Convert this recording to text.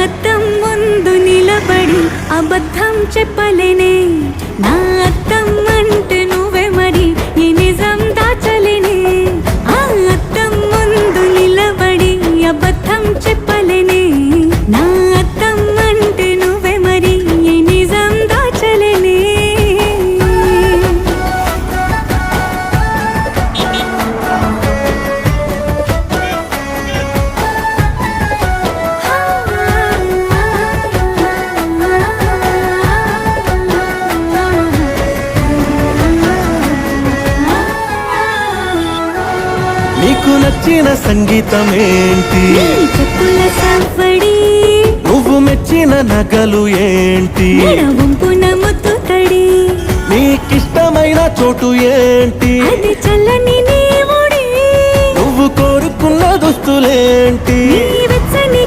అద్దం ముందు నిలబడి అబద్ధం చెప్పలేనే నా అద్దం అంటే నువ్వే మరి ఈ నిజం దాచలేనే ఆ అద్దం ముందు నిలబడి అబద్ధం చెప్పలేనే నా అద్దం అంటే నువ్వే మరి ఈ నిజం దాచలేనే నీకు నచ్చిన సంగీతం ఏంటి? నీ చెప్పుల సవ్వడి నువ్వు మెచ్చిన నగలు ఏంటి? వంపున ముద్దు తడి నీకిష్టమైన చోటు ఏంటి? అది చల్లని నీ ఒడి నువ్వు కోరుకున్న దుస్తులేంటి? నీ వెచ్చని